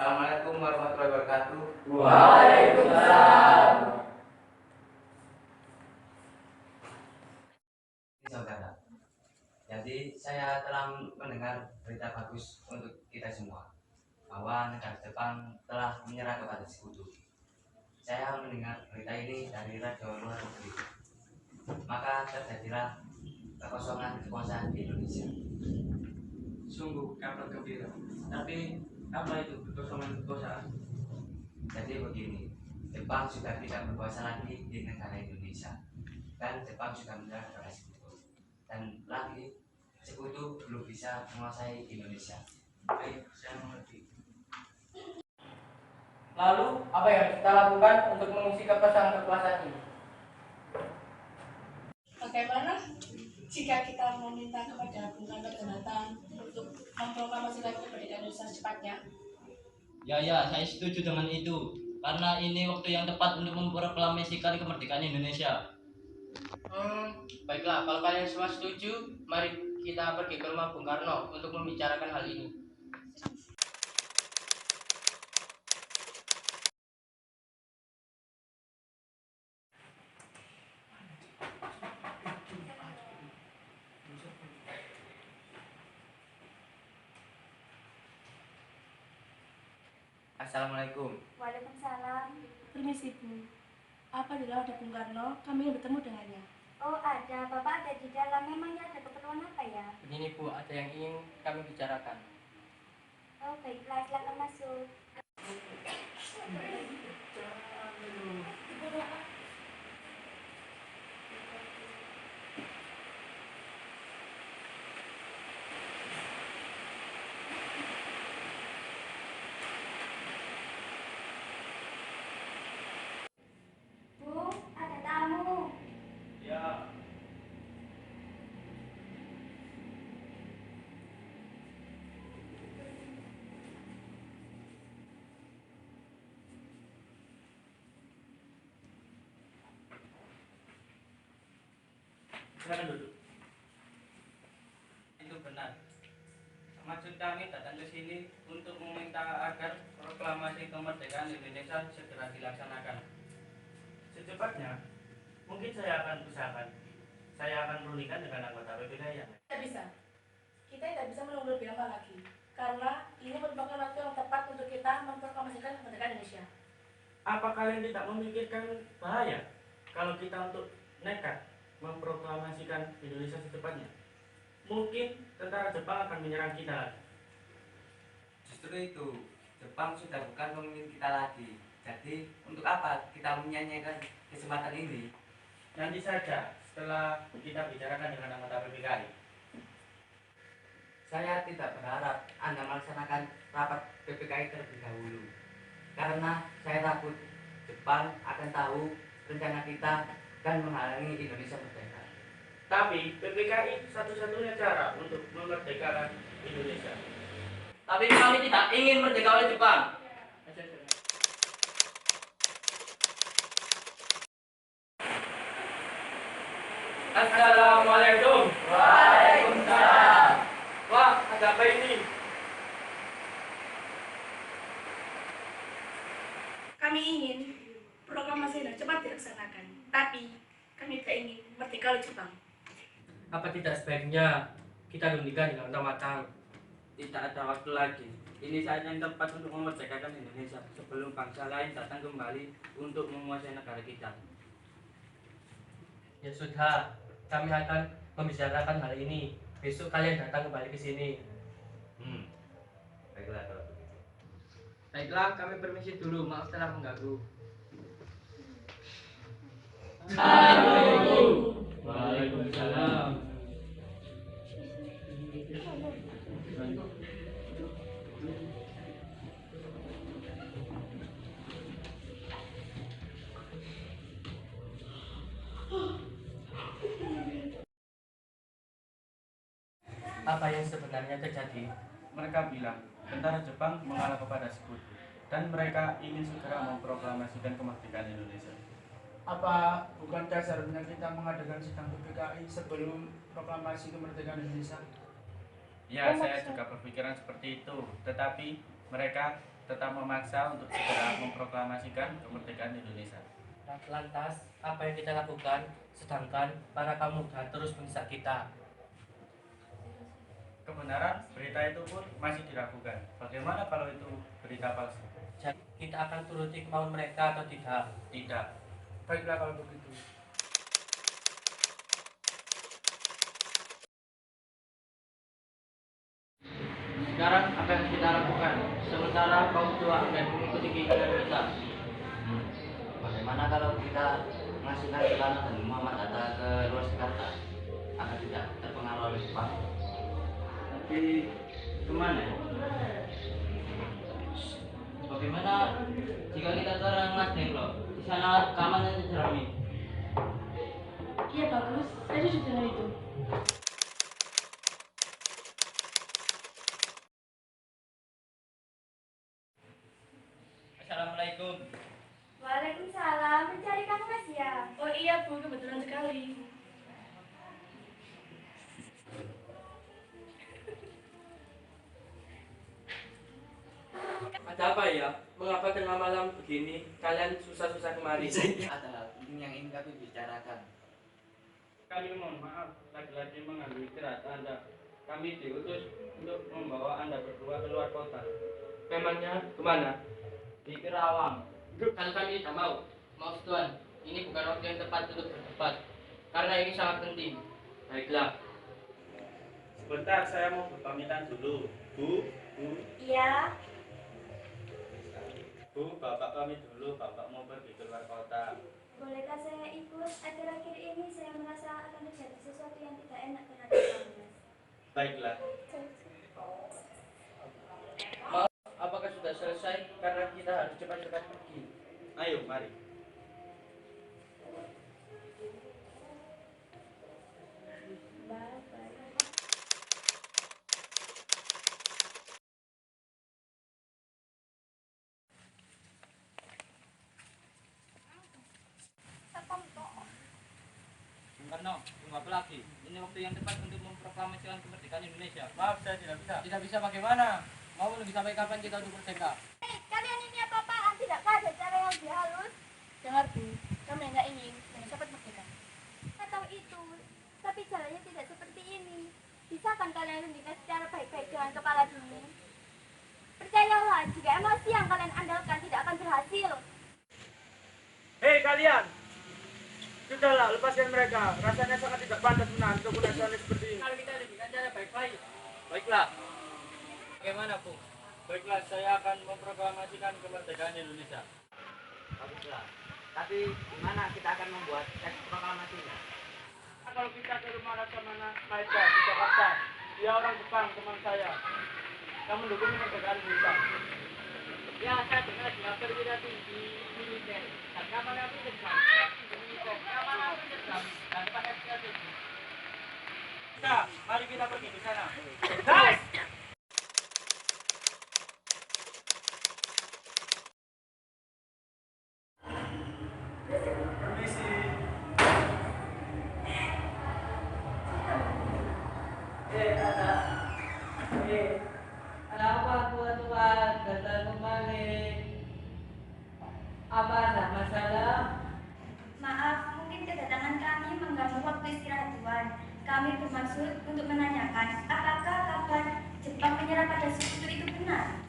Assalamualaikum warahmatullahi wabarakatuh. Waalaikumsalam. Saudara, jadi saya telah mendengar berita bagus untuk kita semua bahwa negara Jepang telah menyerah kepada Sekutu. Saya mendengar berita ini dari radio luar negeri. Maka terjadilah kekosongan kekuasaan di Indonesia. Sungguh kabar gembira. Tapi apa itu kekosongan kekuasaan? Jadi begini, Jepang sudah tidak berkuasa lagi di negara Indonesia, dan Jepang sudah menyerah kepada Sekutu. Dan lagi Sekutu belum bisa menguasai Indonesia. Baik, saya mengerti. Lalu, apa yang kita lakukan untuk mengisi kekosongan kekuasaan ini? Bagaimana jika kita meminta kepada Bung Karno dan Hatta untuk memproklamasikan kemerdekaan Indonesia secepatnya? Ya, saya setuju dengan itu. Karena ini waktu yang tepat untuk memproklamasikan kemerdekaan Indonesia. Baiklah, kalau kalian semua setuju, mari kita pergi ke rumah Bung Karno untuk membicarakan hal ini. Assalamualaikum. Waalaikumsalam. Permisi Bu, apa di luar ada Bung Karno? Kami ingin bertemu dengannya. Oh ada, Bapak ada di dalam. Memangnya ada keperluan apa ya? Begini Bu, ada yang ingin kami bicarakan. Oh baiklah, silakan masuk. Bu, ada tamu. Ya. Silakan duduk. Itu benar. Maksud kami datang ke sini untuk meminta agar proklamasi kemerdekaan Indonesia segera dilaksanakan. Secepatnya, mungkin saya akan usahakan. Saya akan berundingkan dengan anggota PPKI yang lain. Tidak bisa. Kita tidak bisa menunggu lebih lama lagi. Karena ini merupakan waktu yang tepat untuk kita memproklamasikan kemerdekaan Indonesia. Apa kalian tidak memikirkan bahaya kalau kita untuk nekat memproklamasikan Indonesia secepatnya? Mungkin tentara Jepang akan menyerang kita lagi. Justru itu, Jepang sudah bukan pemimpin kita lagi. Jadi, untuk apa kita menyanyikan kesempatan ini? Nanti saja setelah kita bicarakan dengan anggota PPKI. Saya tidak berharap Anda melaksanakan rapat PPKI terlebih dahulu. Karena saya takut Jepang akan tahu rencana kita dan menghalangi Indonesia merdeka. Tapi PPKI satu-satunya cara untuk memerdekakan Indonesia. Tapi kami tidak ingin merdeka oleh Jepang. Assalamualaikum. Waalaikumsalam. Wah, ada apa ini? Kami ingin proklamasi Indonesia cepat dilaksanakan. Tapi kami tidak ingin merdeka oleh Jepang. Apa tidak sebaiknya kita rundingkan dengan matang? Tidak ada waktu lagi. Ini saat yang tepat untuk memerdekakan Indonesia sebelum bangsa lain datang kembali untuk menguasai negara kita. Ya sudah, kami akan membicarakan hal ini. Besok kalian datang kembali ke sini. Baiklah kalau begitu. Baiklah, kami permisi dulu. Maaf telah mengganggu. Assalamualaikum. Waalaikumsalam. Apa yang sebenarnya terjadi? Mereka bilang tentara Jepang mengalah kepada Sekutu dan mereka ingin segera memproklamasikan kemerdekaan Indonesia. Apa bukankah seharusnya kita mengadakan sidang PPKI sebelum proklamasi kemerdekaan Indonesia? Ya, saya juga berpikiran seperti itu. Tetapi mereka tetap memaksa untuk segera memproklamasikan kemerdekaan Indonesia. Lantas, apa yang kita lakukan, sedangkan para kaum muda terus mendesak kita? Kebenaran berita itu pun masih diragukan. Bagaimana kalau itu berita palsu? Jadi, kita akan turuti kemauan mereka atau tidak? Tidak. Baiklah kalau begitu. Sekarang apa yang kita lakukan? Sementara kaum tua akan mengikuti keinginan kita. Bagaimana kalau kita mengasihkan Soekarno dan Muhammad Hatta ke luar Jakarta agar tidak terpengaruh oleh Jepang? Tapi kemana? Bagaimana jika kita ke Rengas Dengklok? Di sana keamanan terjamin. Iya bagus, saya setuju dengan itu. Assalamualaikum. Waalaikumsalam, mencari kamu Mas ya? Oh iya Bu, kebetulan sekali. Ada apa ya? Mengapa tengah malam begini kalian susah-susah kemari? Ada hal penting yang ingin kami bicarakan. Kami mohon maaf lagi-lagi mengambil istirahat Anda. Kami diutus untuk membawa Anda berdua keluar kota. Memangnya kemana? Di Kerawang. Kalau kami tidak mau, maaf Tuan, ini bukan waktu yang tepat untuk berdebat. Karena ini sangat penting. Baiklah. Sebentar, saya mau berpamitan dulu. Bu, Iya. Bu, bapak kami dulu. Bapak mau pergi keluar kota. Bolehkah saya ikut? Akhir-akhir ini saya merasa akan terjadi sesuatu yang tidak enak terhadap kamu. Baiklah. Apakah sudah selesai? Karena kita harus cepat-cepat pergi. Ayo, mari. Bye-bye. Karno, tunggu apa lagi? Ini waktu yang tepat untuk memproklamasikan kemerdekaan Indonesia. Maaf, saya tidak bisa. Tidak bisa bagaimana? Mau menunggu sampai kapan kita untuk merdeka? Kalian ini apa-apaan? Tidakkah ada cara yang lebih halus? Dengar Bu, kami nggak ingin Indonesia cepat merdeka. Atau itu? Tapi caranya tidak seperti ini. Bisakah kalian hentikan secara baik-baik dengan kepala dingin? Percayalah, jika emosi yang kalian andalkan tidak akan berhasil. Hei kalian! Sudahlah, lepaskan mereka. Rasanya sangat tidak pantas menahan kepunasan seperti ini. Kalau kita hentikan cara baik-baik. Baiklah. Bagaimana, Bu? Baiklah, saya akan memproklamasikan kemerdekaan Indonesia. Baguslah. Tapi gimana kita akan membuat teks proklamasinya? Nah, kalau kita ke rumah Laksamana Maeda di Jakarta, dia orang Jepang, teman saya. Yang mendukung kemerdekaan Indonesia. Ya, saya dengar dia perwira tinggi militer. Dan namanya itu Jepang. Militer. Namanya itu Jepang. Dan pada strategi. Nah, mari kita pergi ke sana. Guys! Permisi. Ada apa tuan-tuan? Datang kembali. Apa ada masalah? Maaf, mungkin kedatangan kami mengganggu waktu istirahat Tuan. Kami bermaksud untuk menanyakan apakah kabar Jepang menyerah pada sekutu itu benar?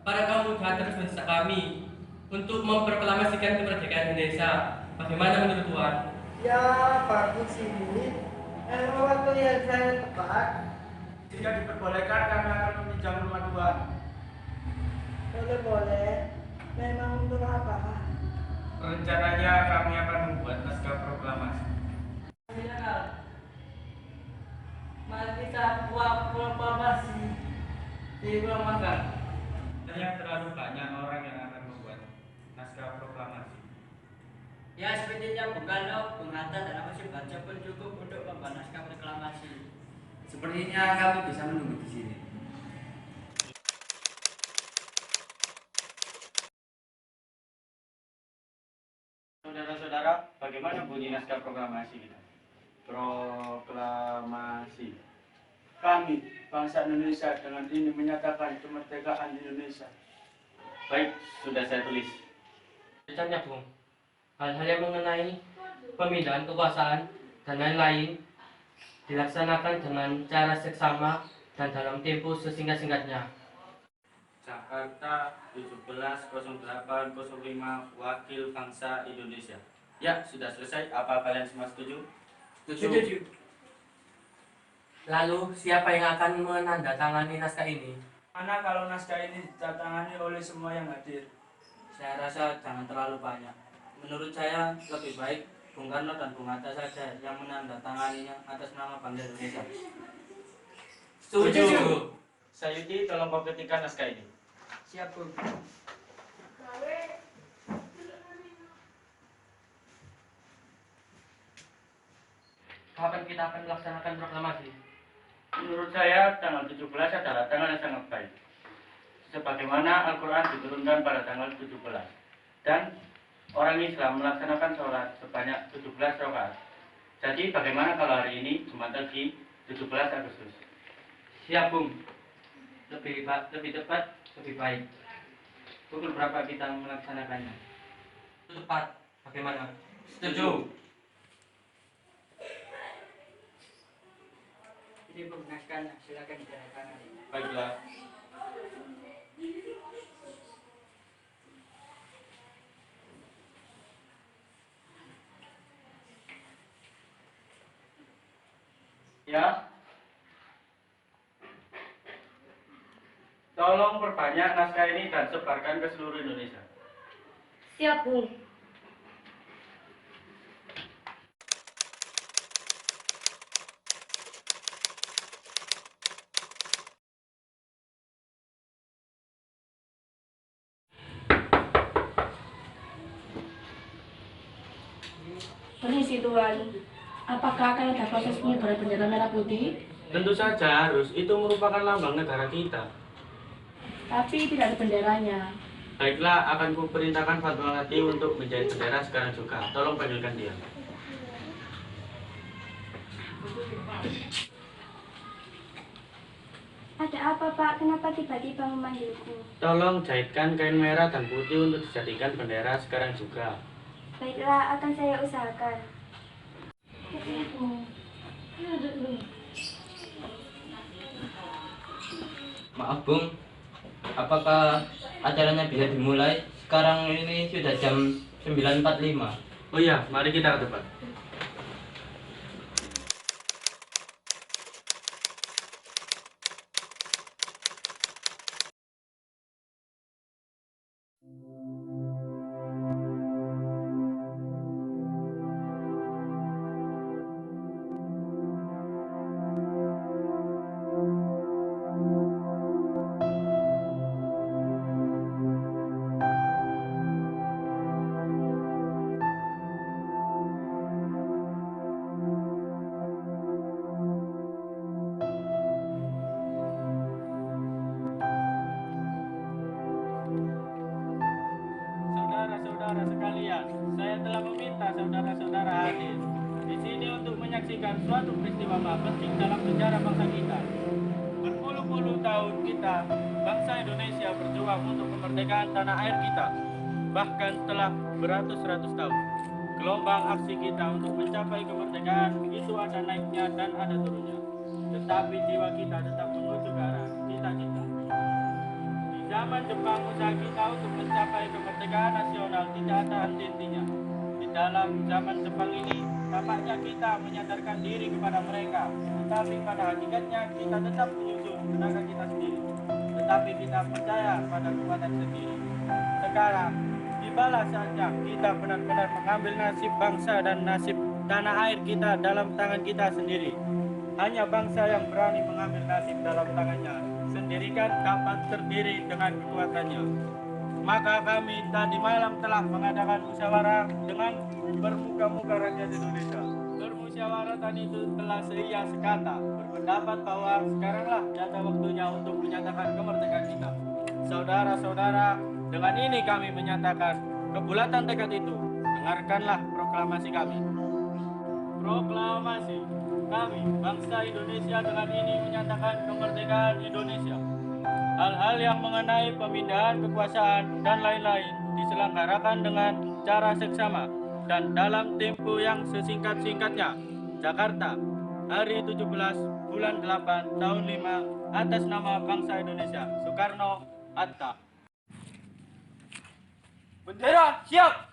Para kaum muda terus mendesak kami untuk memproklamasikan kemerdekaan Indonesia. Bagaimana menurut Tuan? Ya bagus ini. Waktu yang saya tepat. Jika diperbolehkan, kami akan meminjam rumah Tuan. Boleh. Memang untuk apa? Rencananya kami akan membuat naskah proklamasi. Mari kita buat proklamasi di ruang makan. Hanya terlalu banyak orang yang akan membuat naskah proklamasi. Ya, sepertinya Bung Bung Hatta dan apa sih baca pun cukup untuk membuat naskah proklamasi. Sepertinya kami bisa menunggu di sini. Saudara-saudara, bagaimana bunyi naskah proklamasi kita? Proklamasi. Kami, bangsa Indonesia, dengan ini menyatakan kemerdekaan Indonesia. Baik, sudah saya tulis. Bercanda, Bung. Hal-hal yang mengenai pemindahan kekuasaan dan lain-lain dilaksanakan dengan cara seksama dan dalam tempo sesingkat-singkatnya. Jakarta 170805 Wakil Bangsa Indonesia. Ya, sudah selesai. Apa kalian semua setuju? Setuju. Lalu, siapa yang akan menandatangani naskah ini? Mana kalau naskah ini ditandatangani oleh semua yang hadir? Saya rasa jangan terlalu banyak. Menurut saya lebih baik Bung Karno dan Bung Hatta saja yang menandatanganinya atas nama bangsa Indonesia. Setuju. Sayuti, tolong kau ketikkan naskah ini. Siap, Bung. Kapan kita akan melaksanakan proklamasi? Menurut saya tanggal 17 adalah tanggal yang sangat baik. Sebagaimana Al-Quran diturunkan pada tanggal 17. Dan orang Islam melaksanakan sholat sebanyak 17 rakaat. Jadi bagaimana kalau hari ini Jumat Pagi 17 Agustus? Siap, Bung. Lebih tepat, lebih baik. Pukul berapa kita melaksanakannya? Tepat. Bagaimana? Setuju. Ini Bung naskahnya, silakan ditandatangani. Baiklah. Ya. Tolong perbanyak naskah ini dan sebarkan ke seluruh Indonesia. Siap, Bung. Permisi Tuan, apakah akan ada proses pengibaran bendera merah putih? Tentu saja harus, itu merupakan lambang negara kita. Tapi tidak ada benderanya. Baiklah, akan kuperintahkan Fatmawati untuk menjahit bendera sekarang juga. Tolong panggilkan dia. Ada apa, Pak? Kenapa tiba-tiba memanggilku? Tolong jahitkan kain merah dan putih untuk dijadikan bendera sekarang juga. Baiklah, akan saya usahakan. Maaf Bung, apakah acaranya bisa dimulai? Sekarang ini sudah jam 9.45. Oh iya, mari kita ke depan. Saudara-saudara sekalian, saya telah meminta saudara-saudara hadir di sini untuk menyaksikan suatu peristiwa penting dalam sejarah bangsa kita. Berpuluh-puluh tahun kita, bangsa Indonesia berjuang untuk kemerdekaan tanah air kita. Bahkan telah beratus-ratus tahun. Gelombang aksi kita untuk mencapai kemerdekaan begitu ada naiknya dan ada turunnya. Tetapi jiwa kita tetap menuju ke arah cita-cita. Di zaman Jepang, usaha kita untuk mencapai kemerdekaan nasional tidak ada henti-hentinya. Di dalam zaman Jepang ini, tampaknya kita menyadarkan diri kepada mereka. Tetapi pada hakikatnya kita tetap menyusun tenaga kita sendiri. Tetapi kita percaya pada kekuatan sendiri. Sekarang, tibalah saatnya kita benar-benar mengambil nasib bangsa dan nasib tanah air kita dalam tangan kita sendiri. Hanya bangsa yang berani mengambil nasib dalam tangannya sendirikan dapat terdiri dengan kekuatannya. Maka kami tadi malam telah mengadakan musyawarah dengan bermuka-muka rakyat Indonesia. Bermusyawarah tadi itu telah seia sekata berpendapat bahwa sekaranglah jatah waktunya untuk menyatakan kemerdekaan kita. Saudara-saudara, dengan ini kami menyatakan kebulatan tekad itu. Dengarkanlah proklamasi kami. Proklamasi. Kami, bangsa Indonesia dengan ini menyatakan kemerdekaan Indonesia. hal-hal yang mengenai pemindahan kekuasaan dan lain-lain diselenggarakan dengan cara seksama dan dalam tempo yang sesingkat-singkatnya. Jakarta, hari 17 bulan 8 tahun 5 atas nama bangsa Indonesia. Soekarno, Hatta. Bendera siap!